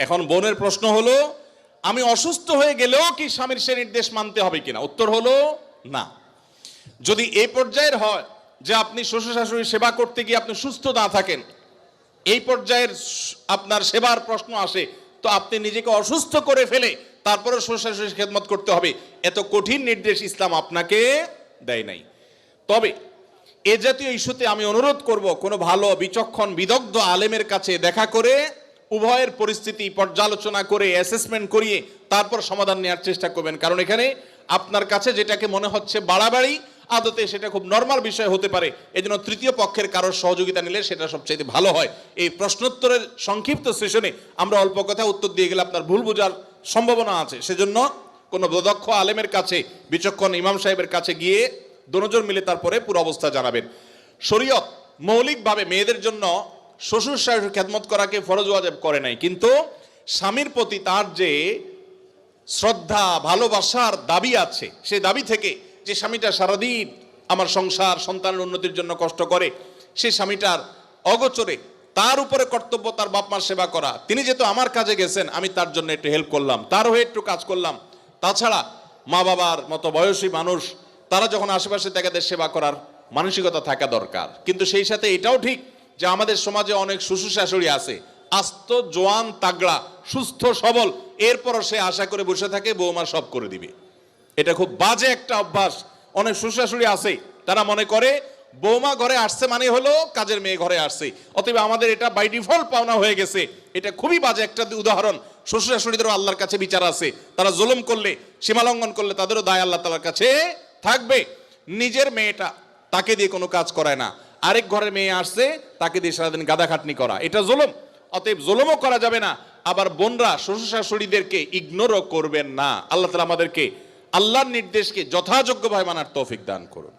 এখন বোনের প্রশ্ন হলো, আমি অসুস্থ হয়ে গেলেও কি স্বামীর সে নির্দেশ মানতে হবে কিনা? উত্তর হলো না। যদি এই পর্যায়ের হয় যে আপনি শ্বশুর শাশুড়ির সেবা করতে গিয়ে আপনি সুস্থ না থাকেন, এই পর্যায়ের আপনার সেবার প্রশ্ন আসে, তো আপনি নিজেকে অসুস্থ করে ফেলে তারপরে শ্বশুর শাশুড়ির খেদমত করতে হবে, এত কঠিন নির্দেশ ইসলাম আপনাকে দেয় নাই। তবে এ জাতীয় ইস্যুতে আমি অনুরোধ করব, কোনো ভালো বিচক্ষণ বিদগ্ধ আলেমের কাছে দেখা করে উভয়ের পরিস্থিতি পর্যালোচনা করে অ্যাসেসমেন্ট করিয়ে তারপর সমাধান নেওয়ার চেষ্টা করবেন। কারণ এখানে আপনার কাছে যেটাকে মনে হচ্ছে বাড়াবাড়ি, আদতে সেটা খুব নর্মাল বিষয় হতে পারে। এজন্য তৃতীয় পক্ষের কারোর সহযোগিতা নিলে সেটা সবচেয়ে ভালো হয়। এই প্রশ্নোত্তরের সংক্ষিপ্ত সেশনে আমরা অল্প কথা উত্তর দিয়ে গেলে আপনার ভুল বোঝার সম্ভাবনা আছে। সেজন্য কোনো দক্ষ আলেমের কাছে, বিচক্ষণ ইমাম সাহেবের কাছে গিয়ে দুজন মিলে তারপরে পুরো অবস্থা জানাবেন। শরীয়ত মৌলিকভাবে মেয়েদের জন্য শ্বশুর শাশুড়ির খেদমত করাকে ফরজ ওয়াজিব করে নাই, কিন্তু স্বামীর প্রতি তার যে শ্রদ্ধা ভালোবাসার দাবি আছে, সেই দাবি থেকে যে স্বামীটা সারাদিন আমার সংসার সন্তানের উন্নতির জন্য কষ্ট করে, সেই স্বামীটার অগোচরে তার উপরে কর্তব্য তার বাপ মার সেবা করা। তিনি যেহেতু আমার কাজে গেছেন, আমি তার জন্য একটু হেল্প করলাম, তার হয়ে একটু কাজ করলাম। তাছাড়া মা বাবার মতো বয়সী মানুষ, তারা যখন আশেপাশে তাদের সেবা করার মানসিকতা থাকা দরকার। কিন্তু সেই সাথে এটাও ঠিক যে আমাদের সমাজে অনেক শ্বশুর শাশুড়ি আছে আস্ত জোয়ান তাগড়া সুস্থ সবল, এরপরও সে আশা করে বসে থাকে বৌমা সব করে দিবে। এটা খুব বাজে একটা অভ্যাস। অনেক শ্বশুর শাশুড়ি আছে, তারা মনে করে বৌমা ঘরে আসছে মানে হলো কাজের মেয়ে ঘরে আসছে, অতএব আমাদের এটা বাই ডিফল্ট পাওনা হয়ে গেছে। এটা খুবই বাজে একটা উদাহরণ। শ্বশুর শাশুড়িদেরও আল্লাহর কাছে বিচার আছে, তারা জুলুম করলে, সীমালঙ্ঘন করলে তাদেরও দায় আল্লাহ তাআলার কাছে থাকবে। নিজের মেয়েটা তাকে দিয়ে কোনো কাজ করায় না, আরেক ঘরের মেয়ে আসছে তাকে দিয়ে সারাদিন গাদা খাটনি করা, এটা জুলুম। অতএব জুলুমও করা যাবে না। আবার বোনরা শ্বশুর শাশুড়িদেরকে ইগনোরও করবেন না। আল্লাহ তাআলা আমাদেরকে আল্লাহর নির্দেশকে যথাযোগ্যভাবে মানার তৌফিক দান করুন।